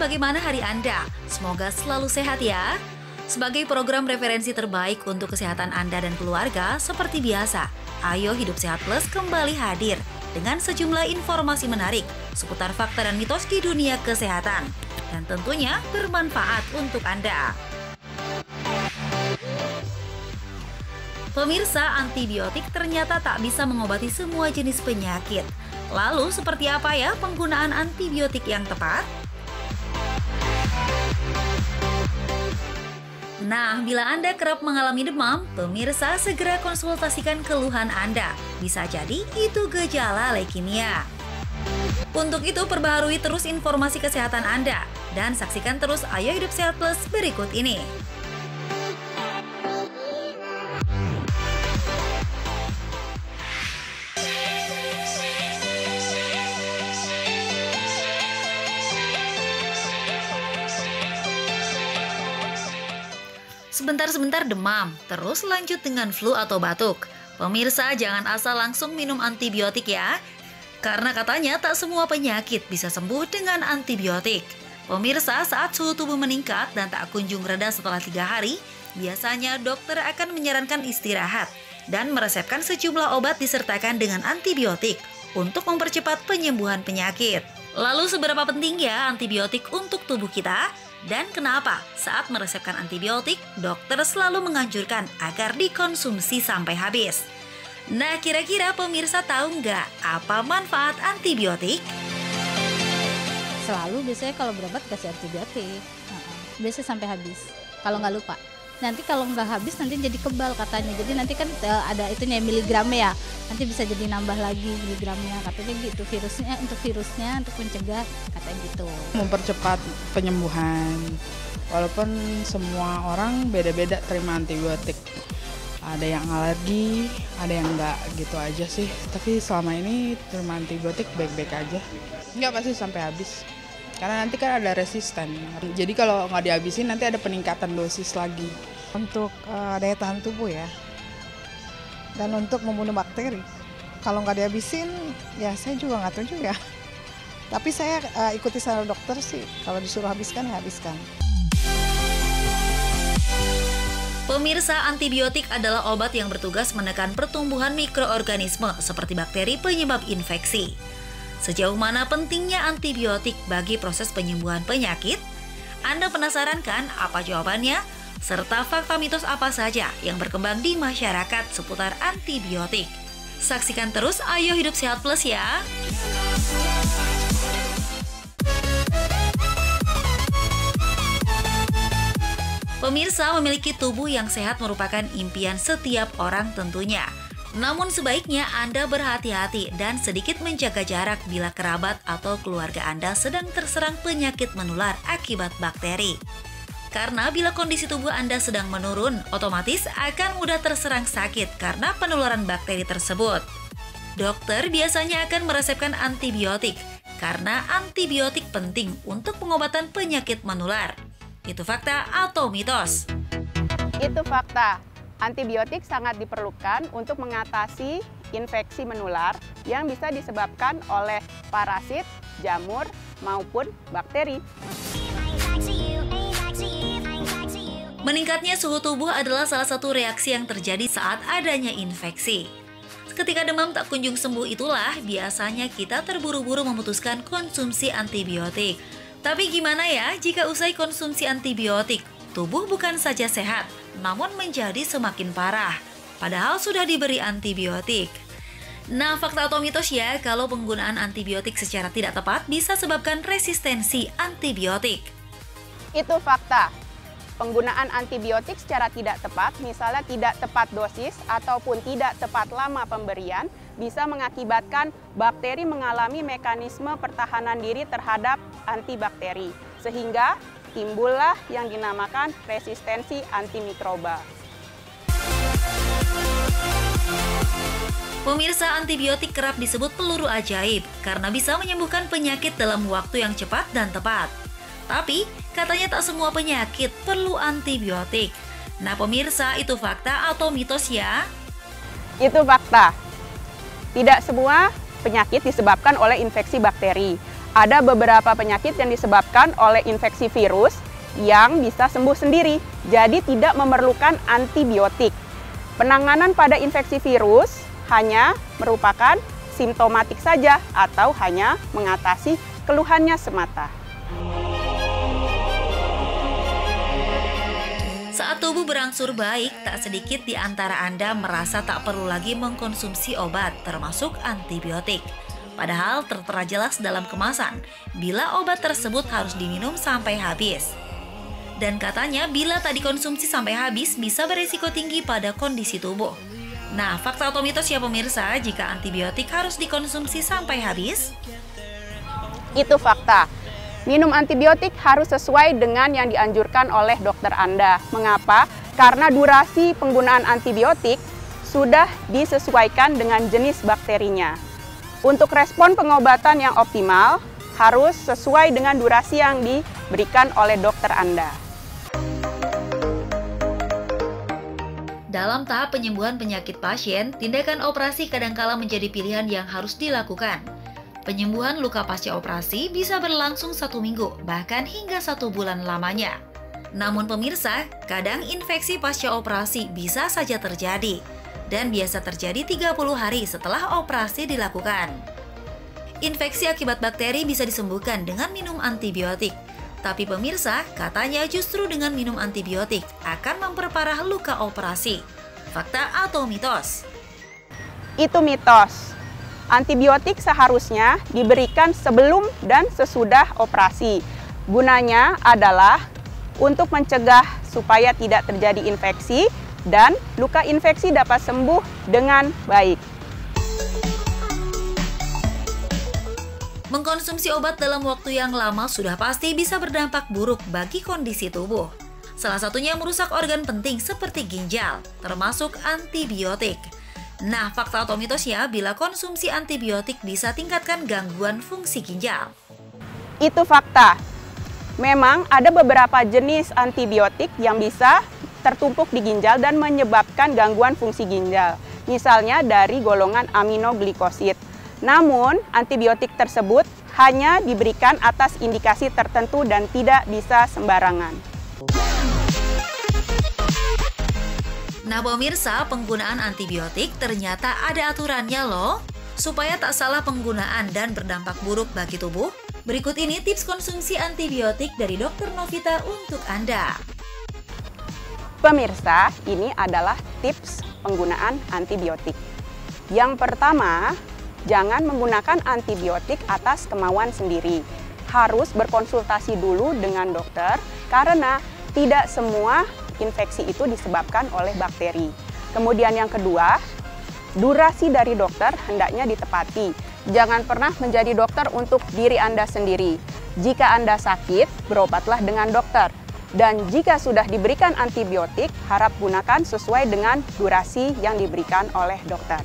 bagaimana hari Anda? Semoga selalu sehat ya. Sebagai program referensi terbaik untuk kesehatan Anda dan keluarga, seperti biasa, Ayo Hidup Sehat Plus kembali hadir dengan sejumlah informasi menarik seputar fakta dan mitos di dunia kesehatan. Dan tentunya bermanfaat untuk Anda. Pemirsa, antibiotik ternyata tak bisa mengobati semua jenis penyakit. Lalu, seperti apa ya penggunaan antibiotik yang tepat? Nah, bila Anda kerap mengalami demam, pemirsa segera konsultasikan keluhan Anda. Bisa jadi itu gejala leukemia. Untuk itu, perbaharui terus informasi kesehatan Anda. Dan saksikan terus Ayo Hidup Sehat Plus berikut ini. Sebentar-sebentar demam, terus lanjut dengan flu atau batuk. Pemirsa, jangan asal langsung minum antibiotik ya. Karena katanya tak semua penyakit bisa sembuh dengan antibiotik. Pemirsa, saat suhu tubuh meningkat dan tak kunjung reda setelah 3 hari, biasanya dokter akan menyarankan istirahat dan meresepkan sejumlah obat disertakan dengan antibiotik untuk mempercepat penyembuhan penyakit. Lalu seberapa penting ya antibiotik untuk tubuh kita? Dan kenapa saat meresepkan antibiotik, dokter selalu menganjurkan agar dikonsumsi sampai habis? Nah, kira-kira pemirsa tahu nggak apa manfaat antibiotik? Selalu biasanya kalau berobat kasih antibiotik, biasanya sampai habis, kalau nggak lupa. Nanti kalau nggak habis nanti jadi kebal katanya, jadi nanti kan ada itunya miligramnya ya, nanti bisa jadi nambah lagi miligramnya, katanya gitu. Untuk virusnya untuk mencegah, katanya gitu. Mempercepat penyembuhan, walaupun semua orang beda-beda terima antibiotik. Ada yang alergi, ada yang enggak, gitu aja sih. Tapi selama ini terima antibiotik baik-baik aja. Enggak pasti sampai habis. Karena nanti kan ada resisten. Jadi kalau nggak dihabisin nanti ada peningkatan dosis lagi. Untuk daya tahan tubuh ya. Dan untuk membunuh bakteri. Kalau nggak dihabisin, ya saya juga nggak tahu juga. Tapi saya ikuti saran dokter sih. Kalau disuruh habiskan, ya habiskan. Pemirsa, antibiotik adalah obat yang bertugas menekan pertumbuhan mikroorganisme seperti bakteri penyebab infeksi. Sejauh mana pentingnya antibiotik bagi proses penyembuhan penyakit? Anda penasaran kan apa jawabannya? Serta fakta mitos apa saja yang berkembang di masyarakat seputar antibiotik? Saksikan terus Ayo Hidup Sehat Plus ya! Pemirsa, memiliki tubuh yang sehat merupakan impian setiap orang tentunya. Namun sebaiknya Anda berhati-hati dan sedikit menjaga jarak bila kerabat atau keluarga Anda sedang terserang penyakit menular akibat bakteri. Karena bila kondisi tubuh Anda sedang menurun, otomatis akan mudah terserang sakit karena penularan bakteri tersebut. Dokter biasanya akan meresepkan antibiotik karena antibiotik penting untuk pengobatan penyakit menular. Itu fakta atau mitos? Itu fakta. Antibiotik sangat diperlukan untuk mengatasi infeksi menular yang bisa disebabkan oleh parasit, jamur, maupun bakteri. Meningkatnya suhu tubuh adalah salah satu reaksi yang terjadi saat adanya infeksi. Ketika demam tak kunjung sembuh itulah biasanya kita terburu-buru memutuskan konsumsi antibiotik. Tapi gimana ya jika usai konsumsi antibiotik, tubuh bukan saja sehat, namun menjadi semakin parah, padahal sudah diberi antibiotik. Nah, fakta atau mitos ya, kalau penggunaan antibiotik secara tidak tepat bisa sebabkan resistensi antibiotik. Itu fakta. Penggunaan antibiotik secara tidak tepat, misalnya tidak tepat dosis ataupun tidak tepat lama pemberian, bisa mengakibatkan bakteri mengalami mekanisme pertahanan diri terhadap antibakteri, sehingga timbullah yang dinamakan resistensi antimikroba. Pemirsa, antibiotik kerap disebut peluru ajaib karena bisa menyembuhkan penyakit dalam waktu yang cepat dan tepat. Tapi, katanya tak semua penyakit perlu antibiotik. Nah pemirsa, itu fakta atau mitos ya? Itu fakta. Tidak semua penyakit disebabkan oleh infeksi bakteri. Ada beberapa penyakit yang disebabkan oleh infeksi virus yang bisa sembuh sendiri, jadi tidak memerlukan antibiotik. Penanganan pada infeksi virus hanya merupakan simptomatik saja atau hanya mengatasi keluhannya semata. Saat tubuh berangsur baik, tak sedikit di antara Anda merasa tak perlu lagi mengkonsumsi obat, termasuk antibiotik. Padahal tertera jelas dalam kemasan, bila obat tersebut harus diminum sampai habis. Dan katanya bila tak dikonsumsi sampai habis bisa beresiko tinggi pada kondisi tubuh. Nah, fakta atau mitos ya pemirsa jika antibiotik harus dikonsumsi sampai habis? Itu fakta. Minum antibiotik harus sesuai dengan yang dianjurkan oleh dokter Anda. Mengapa? Karena durasi penggunaan antibiotik sudah disesuaikan dengan jenis bakterinya. Untuk respon pengobatan yang optimal, harus sesuai dengan durasi yang diberikan oleh dokter Anda. Dalam tahap penyembuhan penyakit pasien, tindakan operasi kadangkala menjadi pilihan yang harus dilakukan. Penyembuhan luka pasca operasi bisa berlangsung 1 minggu, bahkan hingga 1 bulan lamanya. Namun pemirsa, kadang infeksi pasca operasi bisa saja terjadi, dan biasa terjadi 30 hari setelah operasi dilakukan. Infeksi akibat bakteri bisa disembuhkan dengan minum antibiotik. Tapi pemirsa, katanya justru dengan minum antibiotik akan memperparah luka operasi. Fakta atau mitos? Itu mitos. Antibiotik seharusnya diberikan sebelum dan sesudah operasi. Gunanya adalah untuk mencegah supaya tidak terjadi infeksi dan luka infeksi dapat sembuh dengan baik. Mengkonsumsi obat dalam waktu yang lama sudah pasti bisa berdampak buruk bagi kondisi tubuh. Salah satunya merusak organ penting seperti ginjal, termasuk antibiotik. Nah, fakta atau mitos ya, bila konsumsi antibiotik bisa tingkatkan gangguan fungsi ginjal? Itu fakta. Memang ada beberapa jenis antibiotik yang bisa tertumpuk di ginjal dan menyebabkan gangguan fungsi ginjal. Misalnya dari golongan aminoglikosid. Namun, antibiotik tersebut hanya diberikan atas indikasi tertentu dan tidak bisa sembarangan. Nah pemirsa, penggunaan antibiotik ternyata ada aturannya loh. Supaya tak salah penggunaan dan berdampak buruk bagi tubuh, berikut ini tips konsumsi antibiotik dari Dr. Novita untuk Anda. Pemirsa, ini adalah tips penggunaan antibiotik. Yang pertama, jangan menggunakan antibiotik atas kemauan sendiri. Harus berkonsultasi dulu dengan dokter karena tidak semua infeksi itu disebabkan oleh bakteri. Kemudian yang kedua, durasi dari dokter hendaknya ditepati. Jangan pernah menjadi dokter untuk diri Anda sendiri. Jika Anda sakit, berobatlah dengan dokter. Dan jika sudah diberikan antibiotik, harap gunakan sesuai dengan durasi yang diberikan oleh dokter.